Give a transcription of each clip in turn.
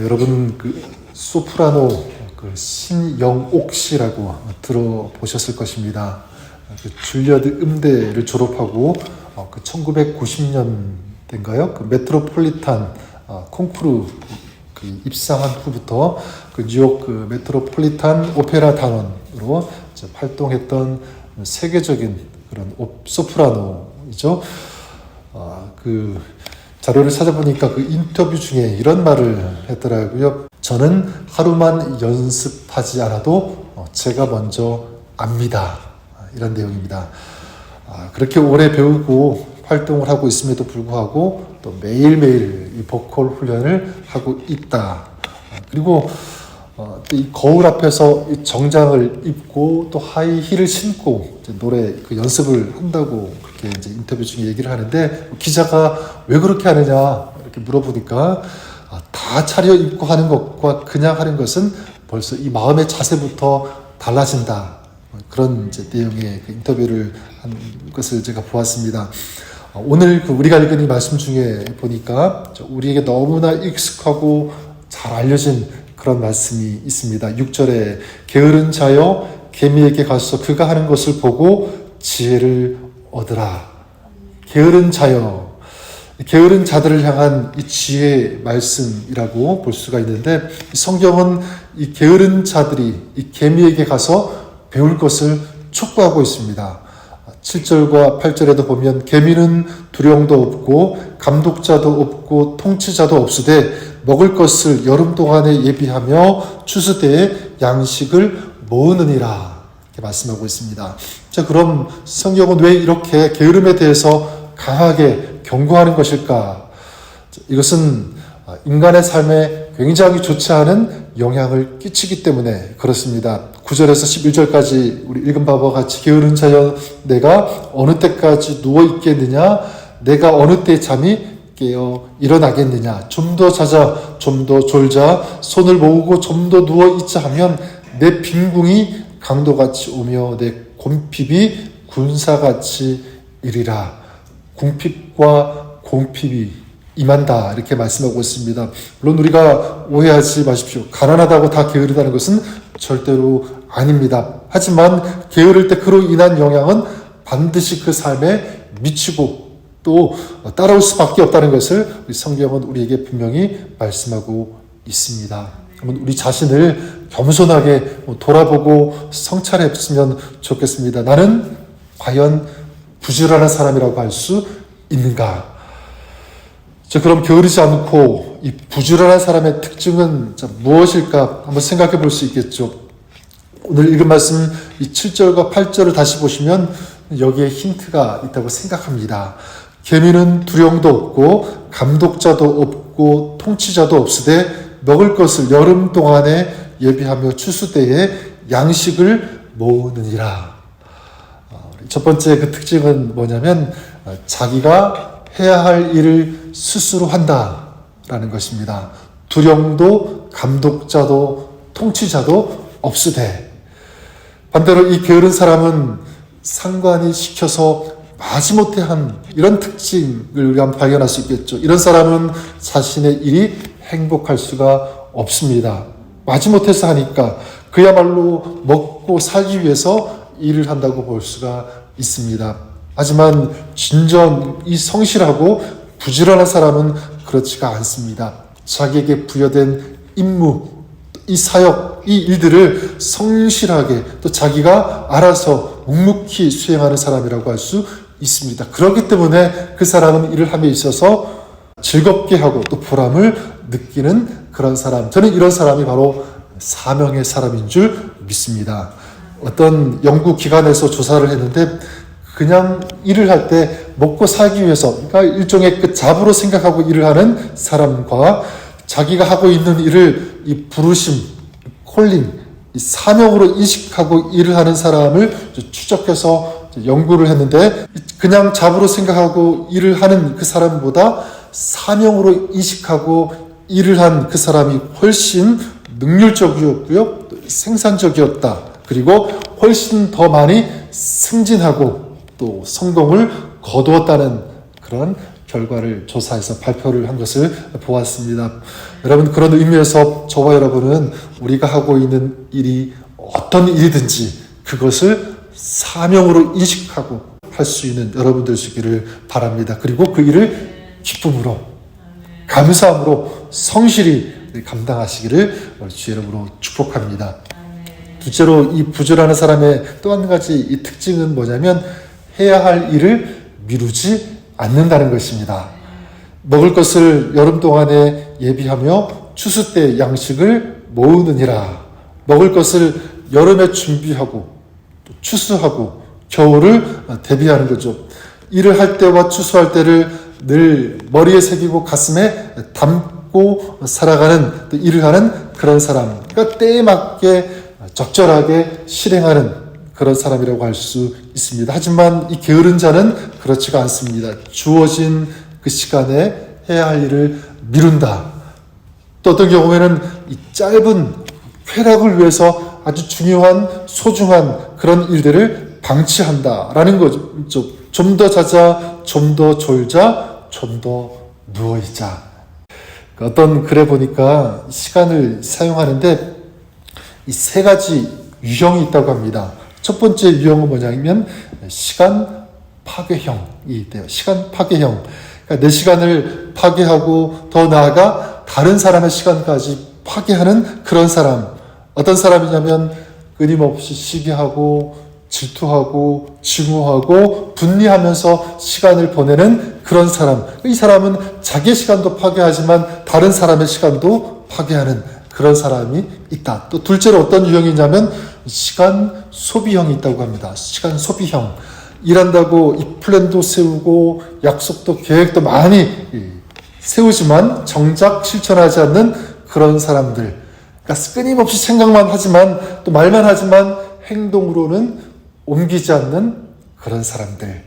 여러분 그 소프라노 그 신영옥 씨라고 들어보셨을 것입니다. 그 줄리어드 음대를 졸업하고 그 1990년대인가요? 그 메트로폴리탄 콩쿠르 그 입상한 후부터 그 뉴욕 그 메트로폴리탄 오페라 단원으로 활동했던 세계적인 그런 소프라노이죠. 그 자료를 찾아보니까 그 인터뷰 중에 이런 말을 했더라고요. 저는 하루만 연습하지 않아도 제가 먼저 압니다. 이런 내용입니다. 그렇게 오래 배우고 활동을 하고 있음에도 불구하고 또 매일매일 이 보컬 훈련을 하고 있다. 그리고 또 이 거울 앞에서 이 정장을 입고 또 하이힐을 신고 이제 노래 그 연습을 한다고 그렇게 이제 인터뷰 중에 얘기를 하는데, 기자가 왜 그렇게 하느냐 이렇게 물어보니까 다 차려입고 하는 것과 그냥 하는 것은 벌써 이 마음의 자세부터 달라진다. 그런 이제 내용의 그 인터뷰를 한 것을 제가 보았습니다. 오늘 그 우리가 읽은 이 말씀 중에 보니까 우리에게 너무나 익숙하고 잘 알려진 그런 말씀이 있습니다. 6절에 게으른 자여 개미에게 가서 그가 하는 것을 보고 지혜를 얻으라. 게으른 자여, 게으른 자들을 향한 이 지혜의 말씀이라고 볼 수가 있는데, 성경은 이 게으른 자들이 이 개미에게 가서 배울 것을 촉구하고 있습니다. 7절과 8절에도 보면 개미는 두령도 없고 감독자도 없고 통치자도 없으되 먹을 것을 여름 동안에 예비하며 추수 때에 양식을 모으느니라, 이렇게 말씀하고 있습니다. 자, 그럼 성경은 왜 이렇게 게으름에 대해서 강하게 경고하는 것일까? 이것은 인간의 삶에 굉장히 좋지 않은 영향을 끼치기 때문에 그렇습니다. 9절에서 11절까지 우리 읽은 바와 같이 게으른 자여 내가 어느 때까지 누워 있겠느냐, 내가 어느 때 잠이 깨어 일어나겠느냐, 좀 더 자자 좀 더 졸자 손을 모으고 좀 더 누워 있자 하면 내 빈궁이 강도같이 오며 내 곰핍이 군사같이 이리라. 궁핍과 곰핍이 임한다, 이렇게 말씀하고 있습니다. 물론 우리가 오해하지 마십시오. 가난하다고 다 게으르다는 것은 절대로 아닙니다. 하지만 게으를 때 그로 인한 영향은 반드시 그 삶에 미치고 또 따라올 수밖에 없다는 것을 성경은 우리에게 분명히 말씀하고 있습니다. 한번 우리 자신을 겸손하게 돌아보고 성찰했으면 좋겠습니다. 나는 과연 부지런한 사람이라고 할 수 있는가? 그럼 게으르지 않고 이 부지런한 사람의 특징은 무엇일까 한번 생각해 볼 수 있겠죠. 오늘 읽은 말씀 이 7절과 8절을 다시 보시면 여기에 힌트가 있다고 생각합니다. 개미는 두령도 없고 감독자도 없고 통치자도 없으되 먹을 것을 여름 동안에 예비하며 추수 때에 양식을 모으느니라. 첫 번째 그 특징은 뭐냐면 자기가 해야 할 일을 스스로 한다라는 것입니다. 두령도 감독자도 통치자도 없으되, 반대로 이 게으른 사람은 상관이 시켜서 마지못해 한 이런 특징을 우리가 발견할 수 있겠죠. 이런 사람은 자신의 일이 행복할 수가 없습니다. 마지못해서 하니까 그야말로 먹고 살기 위해서 일을 한다고 볼 수가 있습니다. 하지만 진정 이 성실하고 부지런한 사람은 그렇지가 않습니다. 자기에게 부여된 임무, 이 사역, 이 일들을 성실하게 또 자기가 알아서 묵묵히 수행하는 사람이라고 할 수 있습니다. 그렇기 때문에 그 사람은 일을 함에 있어서 즐겁게 하고 또 보람을 느끼는 그런 사람, 저는 이런 사람이 바로 사명의 사람인 줄 믿습니다. 어떤 연구기관에서 조사를 했는데 그냥 일을 할 때 먹고 살기 위해서, 그러니까 일종의 그 잡으로 생각하고 일을 하는 사람과 자기가 하고 있는 일을 이 부르심, 콜링, 이 사명으로 인식하고 일을 하는 사람을 추적해서 연구를 했는데, 그냥 잡으로 생각하고 일을 하는 그 사람보다 사명으로 인식하고 일을 한 그 사람이 훨씬 능률적이었고요, 생산적이었다. 그리고 훨씬 더 많이 승진하고 또 성공을 거두었다는 그런 결과를 조사해서 발표를 한 것을 보았습니다. 여러분, 그런 의미에서 저와 여러분은 우리가 하고 있는 일이 어떤 일이든지 그것을 사명으로 인식하고 할 수 있는 여러분 되시기를 바랍니다. 그리고 그 일을 기쁨으로, 감사함으로 성실히 감당하시기를 주의 이름으로 축복합니다. 둘째로, 이 부지런한 사람의 또 한 가지 이 특징은 뭐냐면 해야 할 일을 미루지 않는다는 것입니다. 먹을 것을 여름 동안에 예비하며 추수 때 양식을 모으느니라. 먹을 것을 여름에 준비하고 또 추수하고 겨울을 대비하는 거죠. 일을 할 때와 추수할 때를 늘 머리에 새기고 가슴에 담고 살아가는, 또 일을 하는 그런 사람. 그러니까 때에 맞게 적절하게 실행하는 그런 사람이라고 할 수 있습니다. 하지만 이 게으른 자는 그렇지가 않습니다. 주어진 그 시간에 해야 할 일을 미룬다. 또 어떤 경우에는 이 짧은 쾌락을 위해서 아주 중요한 소중한 그런 일들을 방치한다라는 거죠. 좀 더 자자, 좀 더 졸자, 좀 더 누워있자. 어떤 글에 보니까 시간을 사용하는데 이 세 가지 유형이 있다고 합니다. 첫 번째 유형은 뭐냐면 시간 파괴형이 있대요. 시간 파괴형. 그러니까 내 시간을 파괴하고 더 나아가 다른 사람의 시간까지 파괴하는 그런 사람. 어떤 사람이냐면 끊임없이 시기하고 질투하고 증오하고 분리하면서 시간을 보내는 그런 사람. 이 사람은 자기의 시간도 파괴하지만 다른 사람의 시간도 파괴하는 그런 사람이 있다. 또 둘째로 어떤 유형이냐면 시간 소비형이 있다고 합니다. 시간 소비형. 일한다고 이 플랜도 세우고 약속도 계획도 많이 세우지만 정작 실천하지 않는 그런 사람들. 그러니까 끊임없이 생각만 하지만 또 말만 하지만 행동으로는 옮기지 않는 그런 사람들.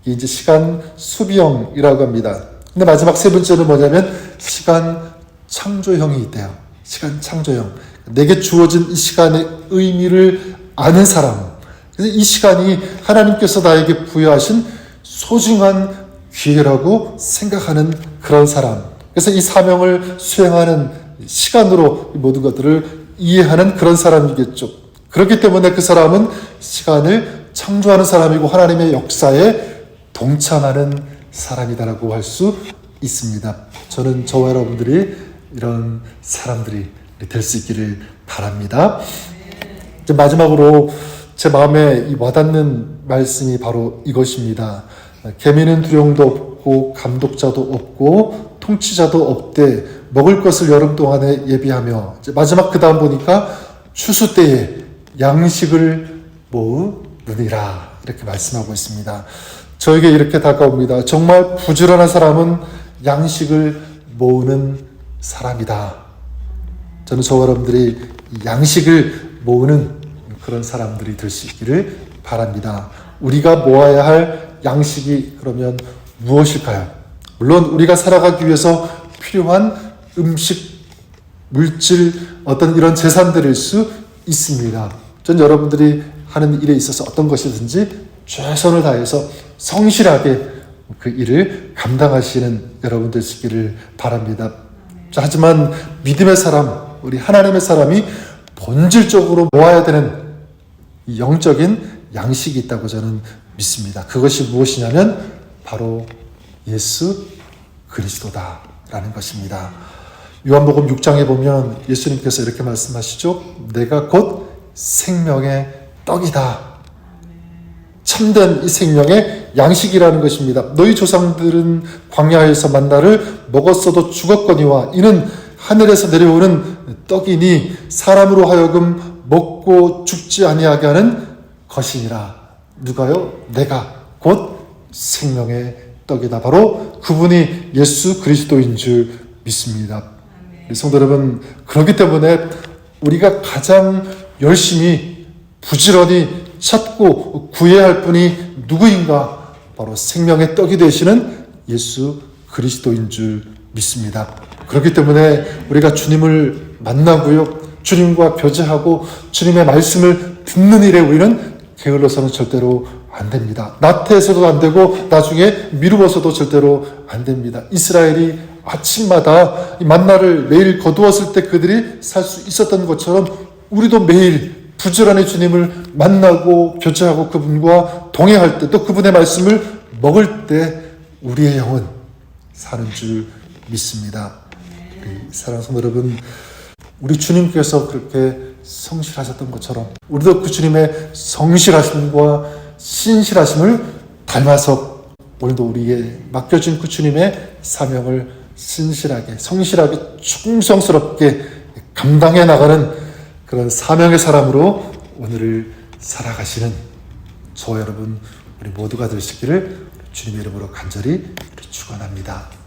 이게 이제 시간 소비형이라고 합니다. 근데 마지막 세 번째는 뭐냐면 시간 창조형이 있대요. 시간 창조형. 내게 주어진 이 시간의 의미를 아는 사람. 그래서 이 시간이 하나님께서 나에게 부여하신 소중한 기회라고 생각하는 그런 사람. 그래서 이 사명을 수행하는 시간으로 모든 것들을 이해하는 그런 사람이겠죠. 그렇기 때문에 그 사람은 시간을 창조하는 사람이고 하나님의 역사에 동참하는 사람이다라고 할 수 있습니다. 저는 저와 여러분들이 이런 사람들이 될 수 있기를 바랍니다. 이제 마지막으로 제 마음에 이 와닿는 말씀이 바로 이것입니다. 계미는 두령도 없고 감독자도 없고 통치자도 없되 먹을 것을 여름 동안에 예비하며, 이제 마지막 그 다음 보니까 추수 때에 양식을 모으느니라 이렇게 말씀하고 있습니다. 저에게 이렇게 다가옵니다. 정말 부지런한 사람은 양식을 모으는 사람이다. 저는 저와 여러분들이 양식을 모으는 그런 사람들이 될 수 있기를 바랍니다. 우리가 모아야 할 양식이 그러면 무엇일까요? 물론 우리가 살아가기 위해서 필요한 음식, 물질, 어떤 이런 재산들일 수 있습니다. 전 여러분들이 하는 일에 있어서 어떤 것이든지 최선을 다해서 성실하게 그 일을 감당하시는 여러분 되시기를 바랍니다. 하지만 믿음의 사람, 우리 하나님의 사람이 본질적으로 모아야 되는 이 영적인 양식이 있다고 저는 믿습니다. 그것이 무엇이냐면 바로 예수 그리스도다라는 것입니다. 요한복음 6장에 보면 예수님께서 이렇게 말씀하시죠. 내가 곧 생명의 떡이다. 참된 이 생명의 양식이라는 것입니다. 너희 조상들은 광야에서 만나를 먹었어도 죽었거니와 이는 하늘에서 내려오는 떡이니 사람으로 하여금 먹고 죽지 아니하게 하는 것이니라. 누가요? 내가 곧 생명의 떡이다. 바로 그분이 예수 그리스도인 줄 믿습니다. 성도 여러분, 그렇기 때문에 우리가 가장 열심히 부지런히 찾고 구해야 할 분이 누구인가? 바로 생명의 떡이 되시는 예수 그리스도인 줄 믿습니다. 그렇기 때문에 우리가 주님을 만나고요, 주님과 교제하고 주님의 말씀을 듣는 일에 우리는 게을러서는 절대로 안 됩니다. 나태해서도 안 되고 나중에 미루어서도 절대로 안 됩니다. 이스라엘이 아침마다 이 만나를 매일 거두었을 때 그들이 살 수 있었던 것처럼 우리도 매일 부지런히 주님을 만나고 교제하고 그분과 동행할 때 또 그분의 말씀을 먹을 때 우리의 영은 사는 줄 믿습니다. 사랑하는 성도 여러분, 우리 주님께서 그렇게 성실하셨던 것처럼 우리도 그 주님의 성실하심과 신실하심을 닮아서 오늘도 우리에게 맡겨진 그 주님의 사명을 신실하게, 성실하게, 충성스럽게 감당해 나가는 그런 사명의 사람으로 오늘을 살아가시는 저와 여러분 우리 모두가 되시기를 주님의 이름으로 간절히 축원합니다.